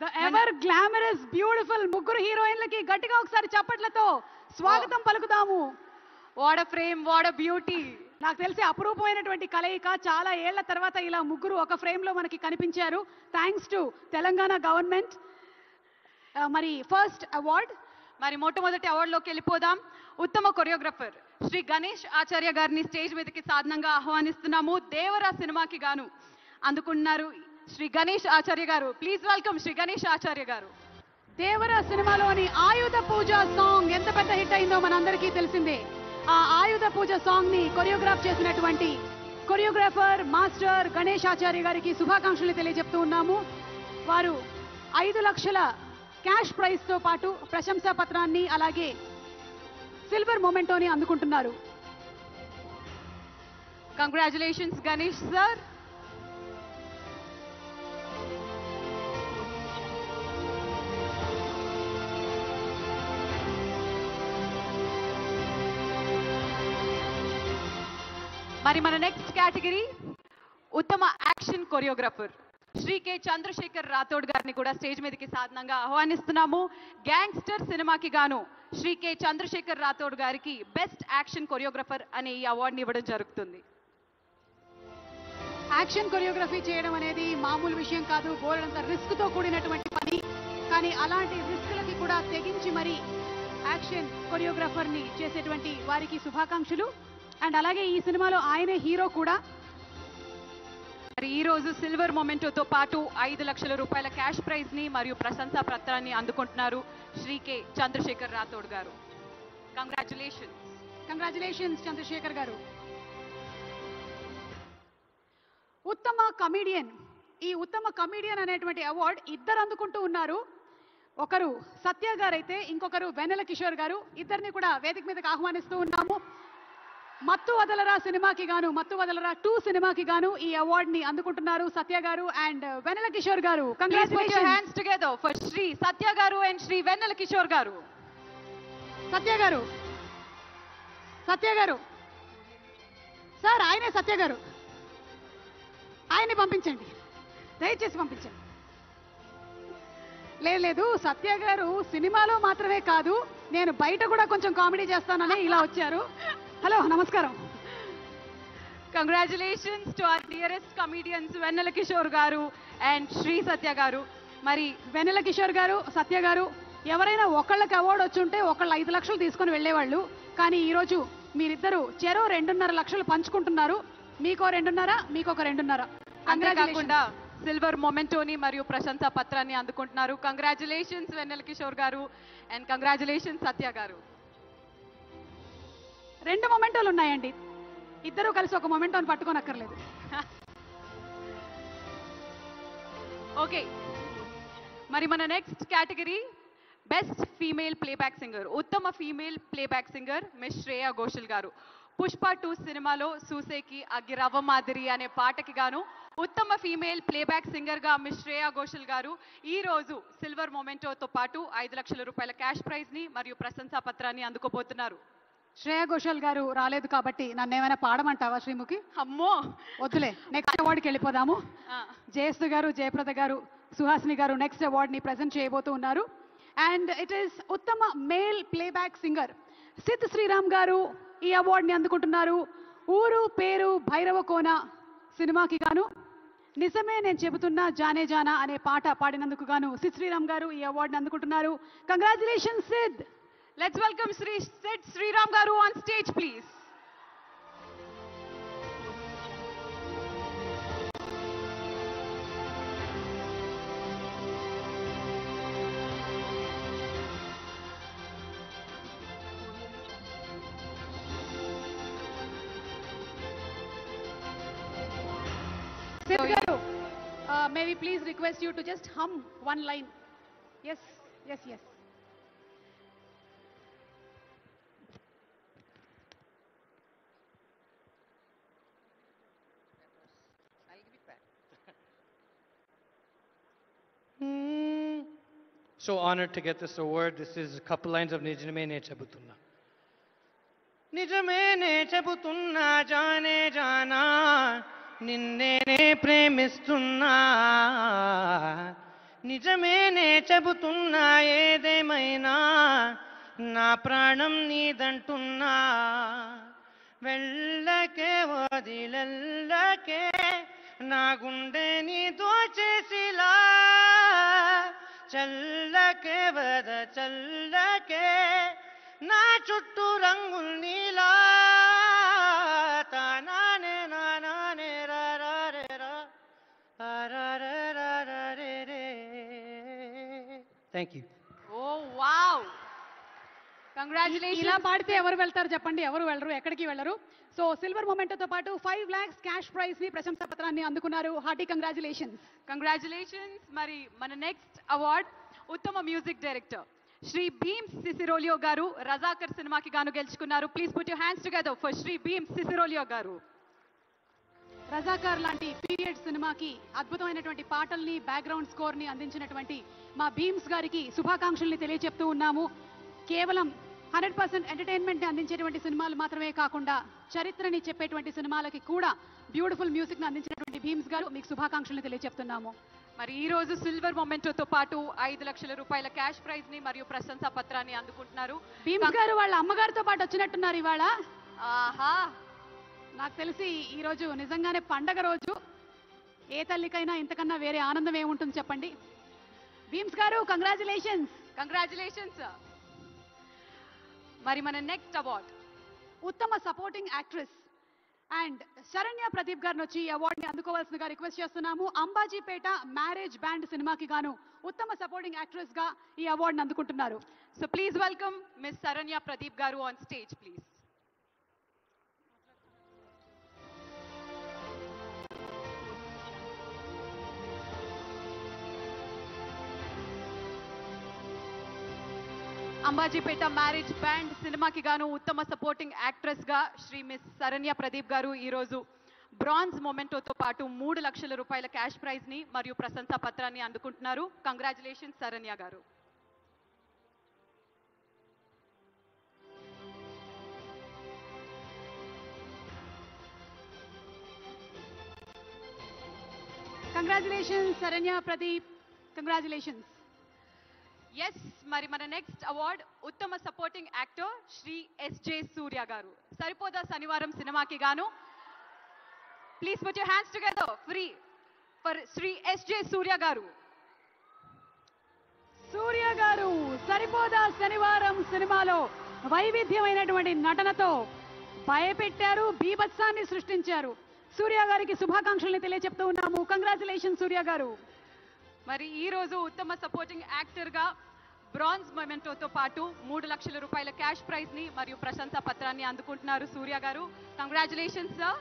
The ever glamorous beautiful ముగ్గురు హీరోయిన్లకి గట్టిగా ఒకసారి చప్పట్లతో స్వాగతం పలుకుదాము. What a frame, what a beauty. నాకు తెలిసి అపురూపమైనటువంటి కలయిక. చాలా ఏళ్ల తర్వాత ఇలా ముగ్గురు ఒక ఫ్రేమ్ లో మనకి కనిపించారు. Thanks to Telangana government. మరి ఫస్ట్ అవార్డ్, మరి మొట్టమొదటి అవార్డులోకి వెళ్ళిపోదాం. ఉత్తమ కొరియోగ్రఫర్ శ్రీ గణేష్ ఆచార్య గారిని స్టేజ్ మీదకి సాధనంగా ఆహ్వానిస్తున్నాము. దేవరా సినిమాకి గాను అందుకున్నారు శ్రీ గణేష్ ఆచార్య గారు. ప్లీజ్ వెల్కమ్ శ్రీ గణేష్ ఆచార్య గారు. దేవరా సినిమాలోని ఆయుధ పూజ సాంగ్ ఎంత పెద్ద హిట్ అయిందో మనందరికీ తెలిసిందే. ఆ ఆయుధ పూజ సాంగ్ ని కొరియోగ్రాఫ్ చేసినటువంటి కొరియోగ్రాఫర్ మాస్టర్ గణేష్ ఆచార్య గారికి శుభాకాంక్షలు తెలియజెప్తూ ఉన్నాము. వారు 5 లక్షల క్యాష్ ప్రైజ్ తో పాటు ప్రశంసా పత్రాన్ని అలాగే సిల్వర్ మొమెంటోని అందుకుంటున్నారు. Congratulations Ganesh sir. మరి మన నెక్స్ట్ కేటగిరీ ఉత్తమ action choreographer Shri K Chandrashekar Rathod గారిని కూడా స్టేజ్ మీదకి సాధనంగా ఆహ్వానిస్తున్నాము. గ్యాంగ్స్టర్ సినిమాకి గాను శ్రీ కె చంద్రశేఖర్ రాథోడ్ గారికి బెస్ట్ యాక్షన్ కొరియోగ్రాఫర్ అనే ఈ అవార్డుని ఇవ్వడం జరుగుతుంది. యాక్షన్ కొరియోగ్రఫీ చేయడం అనేది మామూలు విషయం కాదు, బోలెడంత రిస్క్ తో కూడినటువంటి పని. కానీ అలాంటి రిస్క్లకి కూడా తెగించి మరి యాక్షన్ కొరియోగ్రాఫర్ ని చేసేటువంటి వారికి శుభాకాంక్షలు. అండ్ అలాగే ఈ సినిమాలో ఆయనే హీరో కూడా. మరి ఈ రోజు సిల్వర్ మొమెంటోతో పాటు 5 లక్షల రూపాయల క్యాష్ ప్రైజ్ ని మరియు ప్రశంసా పత్రాన్ని అందుకుంటున్నారు శ్రీ కె చంద్రశేఖర్ రాథోడ్ గారు. కంగ్రాచులేషన్స్. కంగ్రాచులేషన్స్ చంద్రశేఖర్ గారు. ఉత్తమ కమీడియన్, ఈ ఉత్తమ కమీడియన్ అనేటువంటి అవార్డు ఇద్దరు అందుకుంటూ ఉన్నారు. ఒకరు సత్య గారు అయితే ఇంకొకరు వెన్నెల కిషోర్ గారు. ఇద్దరిని కూడా వేదిక మీదకి ఆహ్వానిస్తూ ఉన్నాము. మత్తు వదలరా సినిమాకి గాను, మత్తు వదలరా 2 సినిమాకి గాను ఈ అవార్డు ని అందుకుంటున్నారు సత్య garu and Vennela Kishore garu. Congratulations. Hands together for Shri Satya garu and Shri వెన్నెల కిషోర్ గారు. సత్య గారు, సత్య గారు సార్, ఆయనే సత్య గారు, ఆయన్ని పంపించండి, దయచేసి పంపించండి. లేదు సత్య గారు సినిమాలో మాత్రమే కాదు, నేను బయట కూడా కొంచెం కామెడీ చేస్తానని ఇలా వచ్చారు. హలో, నమస్కారం. Congratulations to our dearest comedians Vennela Kishore garu and Shri Satya గారు. మరి వెన్నెల కిషోర్ గారు, సత్య గారు, ఎవరైనా ఒకళ్ళకి అవార్డు వచ్చుంటే ఒకళ్ళు 5 లక్షలు తీసుకొని వెళ్ళేవాళ్ళు. కానీ ఈరోజు మీరిద్దరు చెరో 2.5 లక్షలు పంచుకుంటున్నారు. మీకో 2.5, మీకొక 2.5. అంతేకాకుండా సిల్వర్ మొమెంటోని మరియు ప్రశంసా పత్రాన్ని అందుకుంటున్నారు. Congratulations Vennela Kishore garu and congratulations సత్య గారు. 2 మొమెంటోలు ఉన్నాయండి, ఇద్దరు కలిసి ఒక మొమెంటోని పట్టుకోనక్కర్లేదు. ఓకే, మరి మన next category best female playback singer. ఉత్తమ female playback singer miss Shreya Ghoshal garu. Pushpa 2 సినిమాలో సూసేకి అగ్గిరవ్వ మాదిరి అనే పాటకి గాను ఉత్తమ ఫీమేల్ ప్లేబ్యాక్ సింగర్ గా మిస్ శ్రేయా ఘోషల్ గారు ఈ రోజు సిల్వర్ మొమెంటోతో పాటు 5 లక్షల రూపాయల క్యాష్ ప్రైజ్ ని మరియు ప్రశంసా పత్రాన్ని అందుకోబోతున్నారు. శ్రేయా ఘోషల్ గారు రాలేదు కాబట్టి నన్ను ఏమైనా పాడమంటావా శ్రీముఖి? అమ్మో వద్దులే, నెక్స్ట్ అవార్డుకి వెళ్ళిపోదాము. జయస్తు గారు, జయప్రద గారు, సుహాసిని గారు నెక్స్ట్ అవార్డ్ ని ప్రెజెంట్ చేయబోతూ ఉన్నారు. అండ్ ఇట్ ఈస్ ఉత్తమ male playback singer Sid Sriram గారు ఈ అవార్డ్ ని అందుకుంటున్నారు. ఊరు పేరు భైరవ కోన సినిమాకి గాను నిజమే నేను చెబుతున్నా జానే జానా అనే పాట పాడినందుకు గాను సిద్ శ్రీరామ్ గారు ఈ అవార్డ్ ని అందుకుంటున్నారు. Congratulations Sid. Let's welcome Shri Sid Sriram garu on stage please. Sid garu, may we please request you to just hum one line? Yes, yes, yes. So honored to get this award. This is a couple lines of Nijame Ne Chabutunna. Nijame Ne Chabutunna Jane Jana Ninne Ne Premistunna నిజమేనే చెబుతున్నా ఏదేమైనా నా ప్రాణం నీదంటున్నా వెళ్ళకే వదిలెల్లకే నా గుండె నీ దోచేసిలా చల్లకే వద చల్లకే నా చుట్టూ రంగులు నీలా తానానే నానానే రారే రా థ్యాంక్ యూ ఓ వావ్ ఇలా కంగ్రాచులేషన్. పాడితే ఎవరు వెళ్తారు చెప్పండి, ఎవరు వెళ్ళరు, ఎక్కడికి వెళ్ళరు. సో సిల్వర్ మొమెంటోతో పాటు 5 lakhs క్యాష్ ప్రైజ్ ని, ప్రశంసా పత్రాన్ని అందుకున్నారు. Hearty congratulations. కంగ్రాచులేషన్స్. మరి మన నెక్స్ట్ అవార్డ్ ఉత్తమ మ్యూజిక్ డైరెక్టర్ శ్రీ భీమ్స్ సిసిరోలియో గారు రజాకర్ సినిమాకి గాను గెలుచుకున్నారు. Please put your hands together for Shri Bheems Ceciroleo గారు. రజాకార్ లాంటి పీరియడ్ సినిమాకి అద్భుతమైనటువంటి పాటల్ని, బ్యాక్గ్రౌండ్ స్కోర్ ని అందించినటువంటి మా భీమ్స్ గారికి శుభాకాంక్షల్ని తెలియజెప్తూ ఉన్నాము. కేవలం 100% ఎంటర్టైన్మెంట్ ని అందించేటువంటి సినిమాలు మాత్రమే కాకుండా చరిత్రని చెప్పేటువంటి సినిమాలకి కూడా బ్యూటిఫుల్ మ్యూజిక్ ని అందించినటువంటి భీమ్స్ గారు మీకు శుభాకాంక్షల్ని తెలియజెప్తున్నాము. మరి ఈ రోజు సిల్వర్ మొమెంటోతో పాటు 5 లక్షల రూపాయల క్యాష్ ప్రైజ్ ని మరియు ప్రశంసా పత్రాన్ని అందుకుంటున్నారు. భీమ్స్ గారు వాళ్ళ అమ్మగారితో పాటు వచ్చినట్టున్నారు ఇవాళ. ఆహా, నాకు తెలిసి ఈ రోజు నిజంగానే పండగ రోజు. ఏ తల్లికైనా ఇంతకన్నా వేరే ఆనందం ఏముంటుంది చెప్పండి. భీమ్స్ గారు కంగ్రాచులేషన్స్. కంగ్రాచులేషన్స్. మరి మన నెక్స్ట్ అవార్డ్ ఉత్తమ supporting actress and Saranya Pradeep గారిని వచ్చి ఈ అవార్డుని అందుకోవాల్సిందిగా రిక్వెస్ట్ చేస్తున్నాము. అంబాజీపేట మ్యారేజ్ బ్యాండ్ సినిమాకి గాను ఉత్తమ సపోర్టింగ్ యాక్ట్రెస్ గా ఈ అవార్డుని అందుకుంటున్నారు. So please welcome miss Saranya Pradeep garu on stage please. Ambajipeta Marriage Band సినిమాకి గాను ఉత్తమ సపోర్టింగ్ యాక్ట్రెస్ గా శ్రీ మిస్ శరణ్య ప్రదీప్ గారు ఈ రోజు బ్రాంజ్ మొమెంటోతో పాటు 3 లక్షల రూపాయల క్యాష్ ప్రైజ్ ని మరియు ప్రశంసా పత్రాన్ని అందుకుంటున్నారు. Congratulations Saranya garu. Congratulations Saranya Pradeep, congratulations. Yes, మరి మన నెక్స్ట్ అవార్డ్ ఉత్తమ supporting actor Shri SJ Surya garu. Saripodhaa Sanivaaram సినిమాకి గాను please put your hands together free for Shri SJ Surya garu. Surya garu Saripodhaa శనివారం సినిమాలో వైవిధ్యమైనటువంటి నటనతో భయపెట్టారు, బీభత్సాన్ని సృష్టించారు. సూర్య గారికి శుభాకాంక్షల్ని తెలియజెప్తూ ఉన్నాము. కంగ్రాచులేషన్స్ సూర్య గారు. మరి ఈ రోజు ఉత్తమ సపోర్టింగ్ యాక్టర్ గా బ్రాంజ్ మొమెంటోతో పాటు 3 లక్షల రూపాయల క్యాష్ ప్రైజ్ ని మరియు ప్రశంసా పత్రాన్ని అందుకుంటున్నారు సూర్య గారు. Congratulations sir.